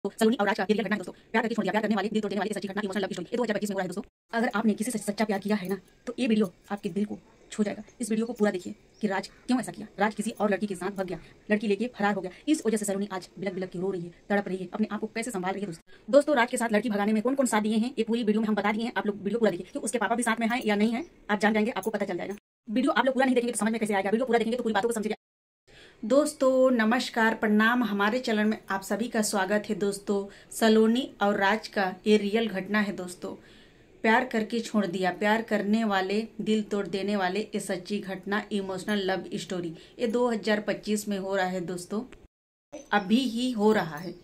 सलोनी और राज का ये रियल घटना है दोस्तों। प्यार करके छोड़ दिया, प्यार करने वाले दिल तोड़ देने वाले ये सच्ची घटना, इमोशनल लव स्टोरी। ये 2025 में हो रहा है दोस्तों। अगर आपने किसी से सच्चा प्यार किया है ना, तो ये वीडियो आपके दिल को छू जाएगा। इस वीडियो को पूरा देखिए कि राज क्यों ऐसा किया। राज किसी और लड़की के साथ भाग गया, लड़की लेके फरार हो गया। इस वजह से सलोनी आज बिलक बिलक के रो रही है, तड़प रही है, अपने आप को कैसे संभाल रही है दोस्तों। राज के साथ लड़की भगाने में कौन कौन साथ दिए हैं ये पूरी वीडियो में हम बता दिए हैं। आप लोग वीडियो पूरा देखिए कि उसके पापा भी साथ में है या नहीं है, आप जान जाएंगे, आपको पता चल जाएगा। वीडियो आप लोग पूरा नहीं देखेंगे तो समझ में कैसे आएगा। वीडियो पूरा देखेंगे तो पूरी बातों को समझेंगे। दोस्तों नमस्कार, प्रणाम। हमारे चैनल में आप सभी का स्वागत है दोस्तों। सलोनी और राज का ये रियल घटना है दोस्तों। प्यार करके छोड़ दिया, प्यार करने वाले दिल तोड़ देने वाले ये सच्ची घटना, इमोशनल लव स्टोरी। ये 2025 में हो रहा है दोस्तों, अभी ही हो रहा है।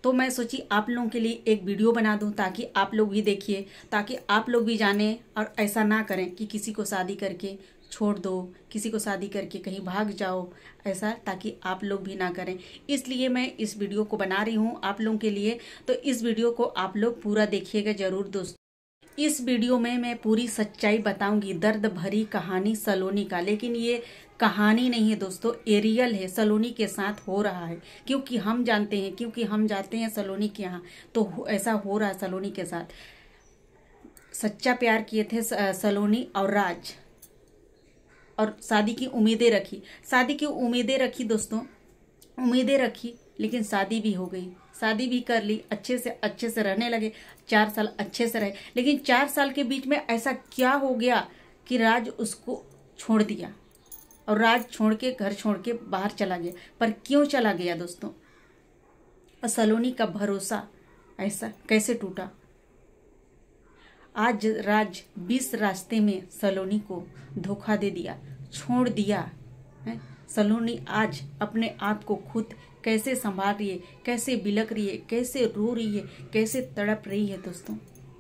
तो मैं सोची आप लोगों के लिए एक वीडियो बना दूं ताकि आप लोग भी देखिए, ताकि आप लोग भी जाने और ऐसा ना करें कि किसी को शादी करके छोड़ दो, किसी को शादी करके कहीं भाग जाओ, ऐसा ताकि आप लोग भी ना करें। इसलिए मैं इस वीडियो को बना रही हूँ आप लोगों के लिए। तो इस वीडियो को आप लोग पूरा देखिएगा जरूर दोस्तों। इस वीडियो में मैं पूरी सच्चाई बताऊंगी, दर्द भरी कहानी सलोनी का। लेकिन ये कहानी नहीं है दोस्तों, ये रियल है, सलोनी के साथ हो रहा है। क्योंकि हम जाते हैं सलोनी के यहाँ, तो ऐसा हो रहा है सलोनी के साथ। सच्चा प्यार किए थे सलोनी और राज, और शादी की उम्मीदें रखी दोस्तों, उम्मीदें रखी। लेकिन शादी भी हो गई, शादी भी कर ली, अच्छे से रहने लगे। 4 साल अच्छे से रहे। लेकिन 4 साल के बीच में ऐसा क्या हो गया कि राज उसको छोड़ दिया, और राज छोड़ के, घर छोड़ के बाहर चला गया। पर क्यों चला गया दोस्तों? और सलोनी का भरोसा ऐसा कैसे टूटा? आज राज 20 रास्ते में सलोनी को धोखा दे दिया, छोड़ दिया है। सलोनी आज अपने आप को खुद कैसे संभाल रही है, कैसे बिलक रही है, कैसे रो रही है, कैसे तड़प रही है दोस्तों।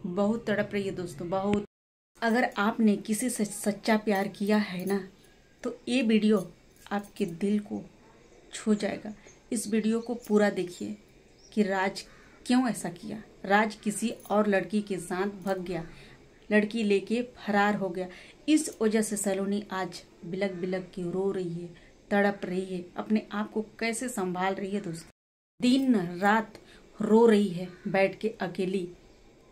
बहुत तड़प रही है दोस्तों, बहुत। अगर आपने किसी से सच्चा प्यार किया है ना, तो ये वीडियो आपके दिल को छू जाएगा। इस वीडियो को पूरा देखिए कि राज क्यों ऐसा किया। राज किसी और लड़की के साथ भाग गया, लड़की लेके फरार हो गया। इस वजह से सलोनी आज बिलक बिलक के रो रही है, तड़प रही है, अपने आप को कैसे संभाल रही है दोस्तों। दिन रात रो रही है बैठ के अकेली।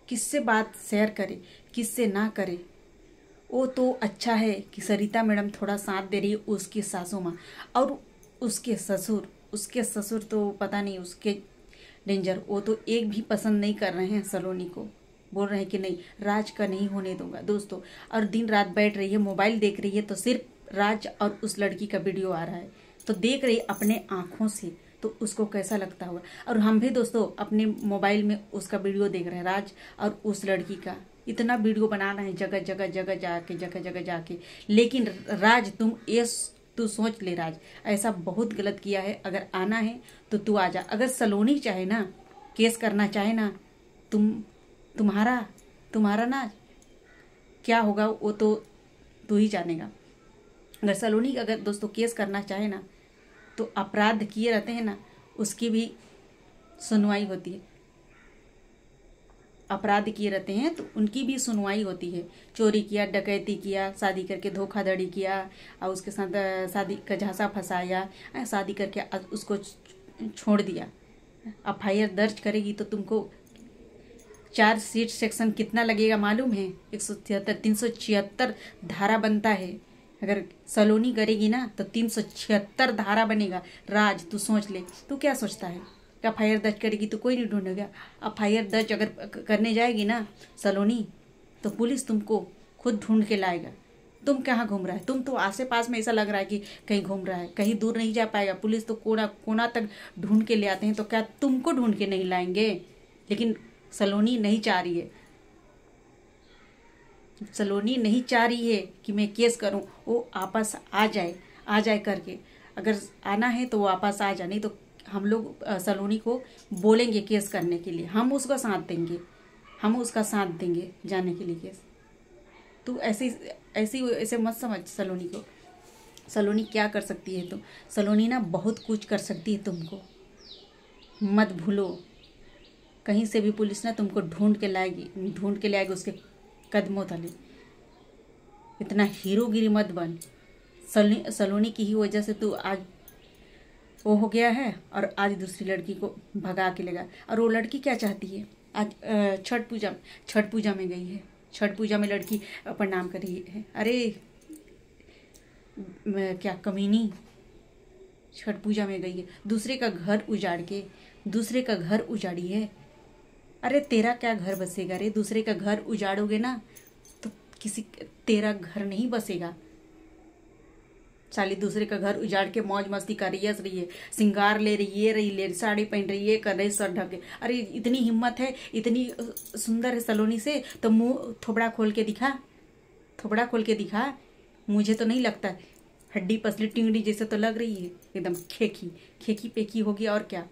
किससे बात शेयर करे, किससे ना करे। वो तो अच्छा है कि सरिता मैडम थोड़ा साथ दे रही है, उसकी सासू माँ और उसके ससुर तो पता नहीं उसके डेंजर। वो तो एक भी पसंद नहीं कर रहे हैं सलोनी को, बोल रहे हैं कि नहीं, राज का नहीं होने दूंगा दोस्तों। और दिन रात बैठ रही है, मोबाइल देख रही है, तो सिर्फ राज और उस लड़की का वीडियो आ रहा है, तो देख रही है अपने आंखों से, तो उसको कैसा लगता होगा। और हम भी दोस्तों अपने मोबाइल में उसका वीडियो देख रहे हैं, राज और उस लड़की का। इतना वीडियो बनाना है जगह जगह जाके। लेकिन राज तू सोच ले, राज ऐसा बहुत गलत किया है। अगर आना है तो तू आ जा। अगर सलोनी चाहे ना, केस करना चाहे ना, तुम्हारा ना क्या होगा वो तो तू ही जानेगा। अगर सलोनी अगर दोस्तों केस करना चाहे ना, तो अपराध किए रहते हैं ना, उसकी भी सुनवाई होती है। अपराध किए रहते हैं तो उनकी भी सुनवाई होती है। चोरी किया, डकैती किया, शादी करके धोखाधड़ी किया, और उसके साथ शादी का झांसा फंसाया, शादी करके उसको छोड़ दिया। एफआईआर दर्ज करेगी तो तुमको चार्जशीट सेक्शन कितना लगेगा मालूम है? 176 376 धारा बनता है। अगर सलोनी करेगी ना तो 376 धारा बनेगा। राज तू सोच ले, तू क्या सोचता है? एफआईआर दर्ज करेगी तो कोई नहीं ढूंढेगा। एफआईआर दर्ज अगर करने जाएगी ना सलोनी, तो पुलिस तुमको खुद ढूंढ के लाएगा। तुम कहाँ घूम रहा है? तुम तो आसे पास में ऐसा लग रहा है कि कहीं घूम रहा है, कहीं दूर नहीं जा पाएगा। पुलिस तो कोना कोना तक ढूंढ के ले आते हैं, तो क्या तुमको ढूंढ के नहीं लाएंगे? लेकिन सलोनी नहीं चाह रही है, सलोनी नहीं चाह रही है कि मैं केस करूं। वो आपस आ जाए करके। अगर आना है तो वो आपस आ जाए, नहीं तो हम लोग सलोनी को बोलेंगे केस करने के लिए, हम उसका साथ देंगे जाने के लिए केस। तू ऐसे मत समझ सलोनी को। सलोनी क्या कर सकती है? तो सलोनी ना बहुत कुछ कर सकती है, तुमको मत भूलो। कहीं से भी पुलिस ना तुमको ढूंढ के लाएगी उसके कदमों तले। इतना हीरोगिरी मत बन। सलोनी की ही वजह से तू आज वो हो गया है और आज दूसरी लड़की को भगा के लेगा। और वो लड़की क्या चाहती है, आज छठ पूजा में गई है, छठ पूजा में लड़की प्रणाम कर रही है। अरे क्या कमीनी, छठ पूजा में गई है, दूसरे का घर उजाड़ी है। अरे तेरा क्या घर बसेगा रे, दूसरे का घर उजाड़ोगे ना तो तेरा घर नहीं बसेगा। साली दूसरे का घर उजाड़ के मौज मस्ती कर रही है, श्रृंगार ले रही है, साड़ी पहन रही है, कर रही सर ढके। अरे इतनी हिम्मत है, इतनी सुंदर है सलोनी से, तो मुंह थोबड़ा खोल के दिखा। मुझे तो नहीं लगता, हड्डी पसली टिंगड़ी जैसे तो लग रही है, एकदम खेकी पेकी होगी। और क्या,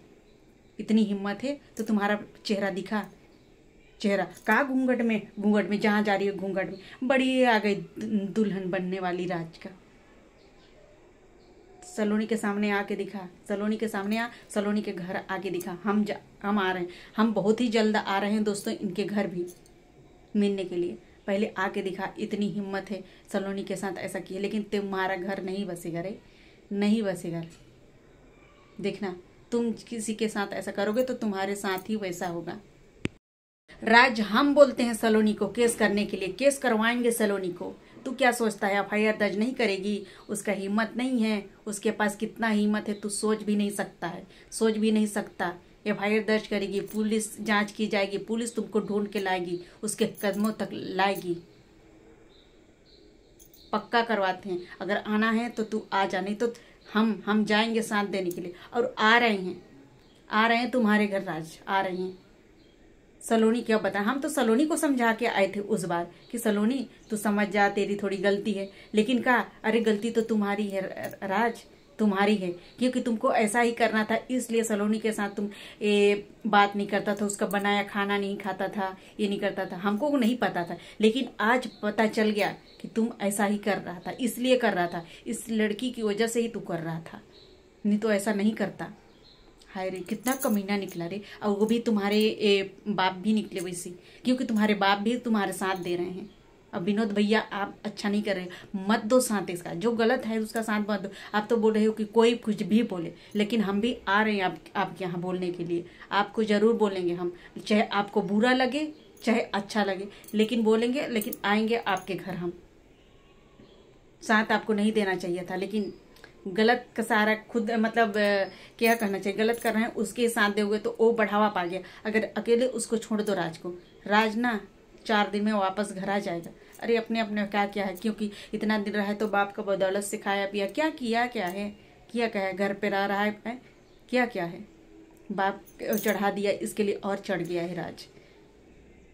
इतनी हिम्मत है तो तुम्हारा चेहरा दिखा, चेहरा का घूंघट में जहाँ जा रही है घूंघट में। बड़ी आ गई दुल्हन बनने वाली राज का। सलोनी के सामने आके दिखा, सलोनी के घर आके दिखा। हम आ रहे हैं, हम बहुत ही जल्द आ रहे हैं दोस्तों इनके घर भी मिलने के लिए। पहले आके दिखा, इतनी हिम्मत है सलोनी के साथ ऐसा किया। लेकिन तुम्हारा घर नहीं बसेगा रे, नहीं बसेगा। देखना, तुम किसी के साथ ऐसा करोगे तो तुम्हारे साथ ही वैसा होगा। राज हम बोलते हैं सलोनी को केस करने के लिए, केस करवाएंगे सलोनी को। तू क्या सोचता है एफआईआर दर्ज नहीं करेगी? उसका हिम्मत नहीं है, उसके पास कितना हिम्मत है तू सोच भी नहीं सकता। एफआईआर दर्ज करेगी, पुलिस जांच की जाएगी, पुलिस तुमको ढूंढ के लाएगी, उसके कदमों तक लाएगी। पक्का करवाते हैं, अगर आना है तो तू आ जा, नहीं तो हम जाएंगे साथ देने के लिए। और आ रहे हैं तुम्हारे घर राज, आ रहे हैं। सलोनी क्या बता, हम तो सलोनी को समझा के आए थे उस बार कि सलोनी तू समझ जा, तेरी थोड़ी गलती है। लेकिन कहा अरे गलती तो तुम्हारी है राज, तुम्हारी है, क्योंकि तुमको ऐसा ही करना था, इसलिए सलोनी के साथ तुम बात नहीं करता था, उसका बनाया खाना नहीं खाता था, ये नहीं करता था। हमको नहीं पता था, लेकिन आज पता चल गया कि तुम ऐसा ही कर रहा था, इसलिए कर रहा था, इस लड़की की वजह से ही तू कर रहा था, नहीं तो ऐसा नहीं करता। हाय रे, कितना कमीना निकला रे। और वो भी तुम्हारे बाप भी निकले वैसे, क्योंकि तुम्हारे बाप भी तुम्हारे साथ दे रहे हैं। अब विनोद भैया आप अच्छा नहीं कर रहे, मत दो साथ इसका, जो गलत है उसका साथ मत दो। आप तो बोल रहे हो कि कोई कुछ भी बोले, लेकिन हम भी आ रहे हैं आपके यहाँ बोलने के लिए। आपको जरूर बोलेंगे हम, चाहे आपको बुरा लगे चाहे अच्छा लगे, लेकिन बोलेंगे, लेकिन आएंगे आपके घर हम। साथ आपको नहीं देना चाहिए था, लेकिन गलत का सारा खुद मतलब क्या कहना चाहिए, गलत कर रहे हैं उसके साथ दोगे तो वो बढ़ावा पा गया। अगर अकेले उसको छोड़ दो राज को, राज ना 4 दिन में वापस घर आ जाएगा। अरे अपने अपने क्या है, क्योंकि इतना दिन रहा है तो बाप का बदौलत से खाया पिया, क्या है, घर पे रह रहा है, क्या है, बाप चढ़ा दिया, इसके लिए और चढ़ गया है राज।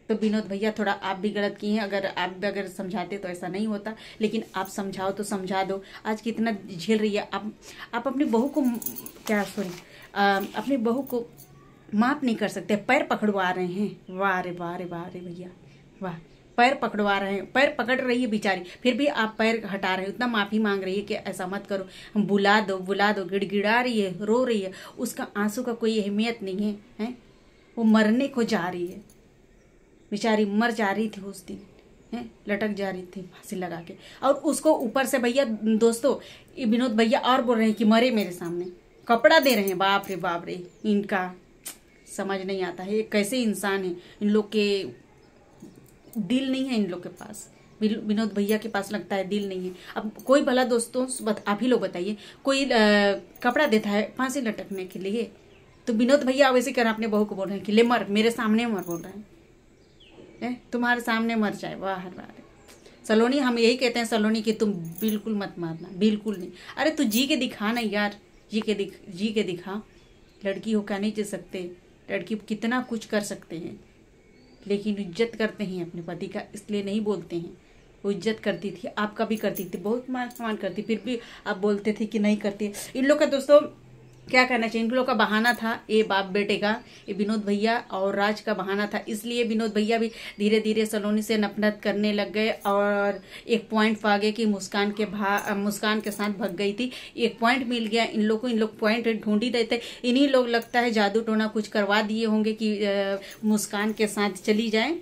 तो विनोद भैया थोड़ा आप भी गलत किए हैं, आप भी अगर समझाते तो ऐसा नहीं होता, लेकिन आप समझाओ तो समझा दो। आज कितना झेल रही है आप अपनी बहू को अपनी बहू को माफ नहीं कर सकते, पैर पकड़वा रहे हैं। वाह रे भैया वाह, पैर पकड़वा रहे हैं, पैर पकड़ रही है बेचारी, फिर भी आप पैर हटा रहे हो, इतना माफी मांग रही है कि ऐसा मत करो, हम बुला दो, गिड़गिड़ा रही है, रो रही है, उसका आंसू का कोई अहमियत नहीं है, वो मरने को जा रही है, बेचारी मर जा रही थी उस दिन, लटक जा रही थी फांसी लगा के। और उसको ऊपर से भैया दोस्तों विनोद भैया और बोल रहे हैं कि मरे मेरे सामने, कपड़ा दे रहे हैं। बाप रे, इनका समझ नहीं आता है, कैसे इंसान है, इन लोग के दिल नहीं है, इन लोग के पास, विनोद भैया के पास लगता है दिल नहीं है। अब कोई भला दोस्तों आप ही लोग बताइए, कोई कपड़ा देता है फांसी लटकने के लिए, तो विनोद भैया वैसे कर अपने बहू को बोल रहे हैं कि ले मर, मेरे सामने मर, बोल रहे हैं तुम्हारे सामने मर जाए। वाह सलोनी, हम यही कहते हैं सलोनी कि तुम बिल्कुल मत मारना, बिल्कुल नहीं। अरे तू जी के दिखा ना यार, जी के दिखा। लड़की हो क्या नहीं जी सकते, लड़की कितना कुछ कर सकते हैं, लेकिन इज्जत करते हैं अपने पति का, इसलिए नहीं बोलते हैं। वो इज्जत करती थी, आपका भी करती थी, बहुत मान सम्मान करती, फिर भी आप बोलते थे कि नहीं करती। इन लोग का दोस्तों क्या कहना चाहिए, इन लोग का बहाना था, ये बाप बेटे का, ये विनोद भैया और राज का बहाना था, इसलिए विनोद भैया भी धीरे धीरे सलोनी से नफरत करने लग गए। और एक पॉइंट पा गए कि मुस्कान के साथ भग गई थी, एक पॉइंट मिल गया इन लोग को, इन लोग पॉइंट ढूंढ ही रहे थे। इन्हीं लोग लगता है जादू टोना कुछ करवा दिए होंगे कि मुस्कान के साथ चली जाए,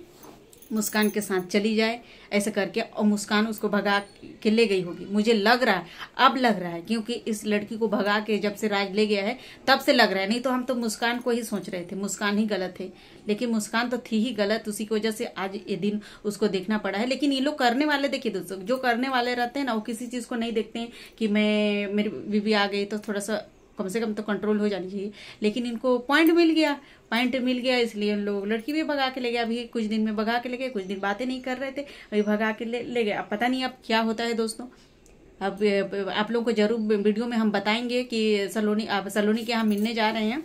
मुस्कान के साथ चली जाए ऐसे करके, और मुस्कान उसको भगा के ले गई होगी। मुझे लग रहा है, अब लग रहा है, क्योंकि इस लड़की को भगा के जब से राज ले गया है तब से लग रहा है। नहीं तो हम तो मुस्कान को ही सोच रहे थे, मुस्कान ही गलत है। लेकिन मुस्कान तो थी ही गलत, उसी की वजह से आज ये दिन उसको देखना पड़ा है। लेकिन ये लोग करने वाले, देखिए दोस्तों, जो करने वाले रहते हैं ना, वो किसी चीज को नहीं देखते हैं कि मेरी बीवी आ गई तो थोड़ा सा कम से कम तो कंट्रोल हो जानी चाहिए। लेकिन इनको पॉइंट मिल गया, इसलिए उन लोग लड़की भी भगा के ले गया। अभी कुछ दिन में भगा के ले गए, कुछ दिन बातें नहीं कर रहे थे, अभी भगा के ले गए। अब पता नहीं अब क्या होता है दोस्तों। अब आप लोगों को जरूर वीडियो में हम बताएंगे कि सलोनी के यहाँ मिलने जा रहे हैं,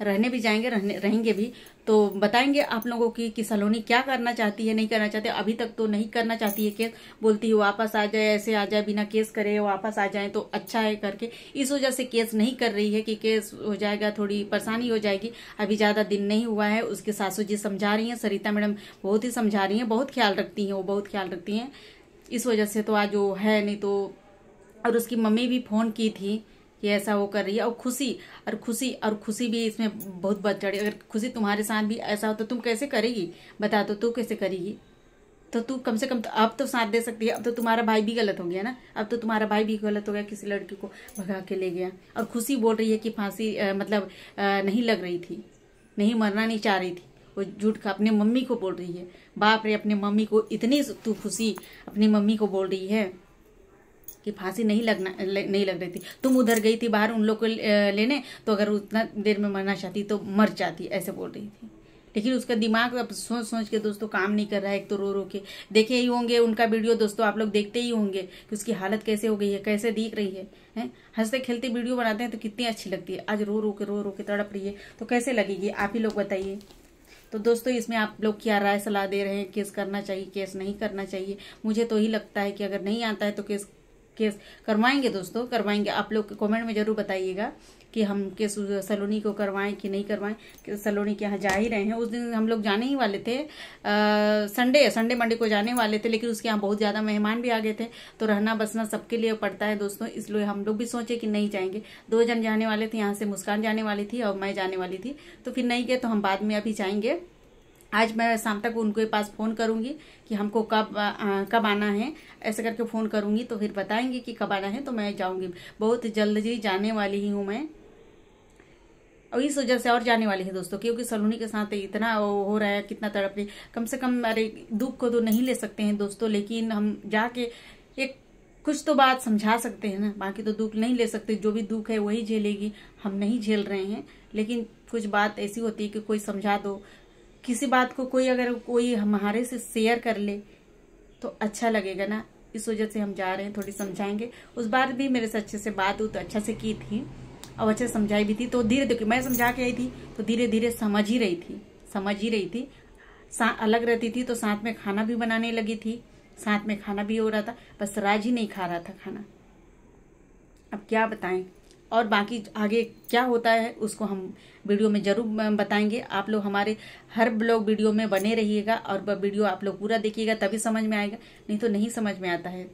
रहने भी जाएंगे, रहेंगे भी, तो बताएंगे आप लोगों की कि सलोनी क्या करना चाहती है, नहीं करना चाहती। अभी तक तो नहीं करना चाहती है केस, बोलती है वापस आ जाए, ऐसे आ जाए, बिना केस करे वापस आ जाए तो अच्छा है करके। इस वजह से केस नहीं कर रही है कि केस हो जाएगा, थोड़ी परेशानी हो जाएगी। अभी ज्यादा दिन नहीं हुआ है। उसके सासू जी समझा रही है, सरिता मैडम बहुत ही समझा रही है, बहुत ख्याल रखती है, वो बहुत ख्याल रखती है। इस वजह से तो आज वो है, नहीं तो। और उसकी मम्मी भी फोन की थी कि ऐसा वो कर रही है। और खुशी भी इसमें बहुत बढ़ चढ़ी। अगर खुशी तुम्हारे साथ भी ऐसा हो तो तुम कैसे करेगी, बता दो, तू कैसे करेगी? तो तू कम से कम तो अब तो साथ दे सकती है। अब तो तुम्हारा भाई भी गलत हो गया ना, अब तो तुम्हारा भाई भी गलत हो गया, किसी लड़की को भगा के ले गया। और खुशी बोल रही है कि फांसी नहीं लग रही थी, नहीं मरना नहीं चाह रही थी। वो झूठ का अपने मम्मी को बोल रही है। बाप रे, अपने मम्मी को इतनी तू खुशी अपनी मम्मी को बोल रही है कि फांसी नहीं लग रही थी। तुम उधर गई थी बाहर उन लोग को लेने, तो अगर उतना देर में मरना चाहती तो मर जाती, ऐसे बोल रही थी। लेकिन उसका दिमाग अब सोच के दोस्तों काम नहीं कर रहा है। एक तो रो के देखे ही होंगे उनका वीडियो दोस्तों, आप लोग देखते ही होंगे कि उसकी हालत कैसे हो गई है, कैसे दिख रही है। हंसते खेलते वीडियो बनाते हैं तो कितनी अच्छी लगती है, आज रो के तड़प रही है, तो कैसे लगेगी आप ही लोग बताइए। तो दोस्तों इसमें आप लोग क्या राय सलाह दे रहे हैं, केस करना चाहिए, केस नहीं करना चाहिए? मुझे तो ही लगता है कि अगर नहीं आता है तो केस करवाएंगे दोस्तों, करवाएंगे। आप लोग कमेंट में जरूर बताइएगा कि हम केस सलोनी को करवाएं कि नहीं करवाएं। कि सलोनी के यहाँ जा ही रहे हैं। उस दिन हम लोग जाने ही वाले थे, संडे मंडे को जाने वाले थे, लेकिन उसके यहाँ बहुत ज्यादा मेहमान भी आ गए थे, तो रहना बसना सबके लिए पड़ता है दोस्तों। इसलिए हम लोग भी सोचे कि नहीं जाएंगे। 2 जन जाने वाले थे, यहाँ से मुस्कान जाने वाली थी और मैं जाने वाली थी, तो फिर नहीं गए। तो हम बाद में अभी जाएंगे। आज मैं शाम तक उनके पास फोन करूंगी कि हमको कब आना है, ऐसे करके फोन करूंगी, तो फिर बताएंगे कि कब आना है, तो मैं जाऊंगी। बहुत जल्द ही जाने वाली ही हूँ मैं, और इस वजह से और जाने वाली है दोस्तों, क्योंकि सलोनी के साथ इतना हो रहा है, कितना तड़प रही। कम से कम अरे दुख को तो नहीं ले सकते हैं दोस्तों, लेकिन हम जाके एक कुछ तो बात समझा सकते हैं ना, बाकी तो दुख नहीं ले सकते। जो भी दुख है वही झेलेगी, हम नहीं झेल रहे हैं। लेकिन कुछ बात ऐसी होती है कि कोई समझा दो, किसी बात को अगर कोई हमारे से शेयर कर ले तो अच्छा लगेगा ना। इस वजह से हम जा रहे हैं, थोड़ी समझाएंगे। उस बार भी मेरे से अच्छे से बात तो अच्छा से की थी और अच्छे से समझाई भी थी, तो धीरे धीरे मैं समझा के आई थी तो धीरे धीरे समझ ही रही थी। अलग रहती थी तो साथ में खाना भी बनाने लगी थी, साथ में खाना भी हो रहा था, बस राज ही नहीं खा रहा था खाना। अब क्या बताएं, और बाकी आगे क्या होता है उसको हम वीडियो में जरूर बताएंगे। आप लोग हमारे हर ब्लॉग वीडियो में बने रहिएगा, और वीडियो आप लोग पूरा देखिएगा, तभी समझ में आएगा, नहीं तो नहीं समझ में आता है।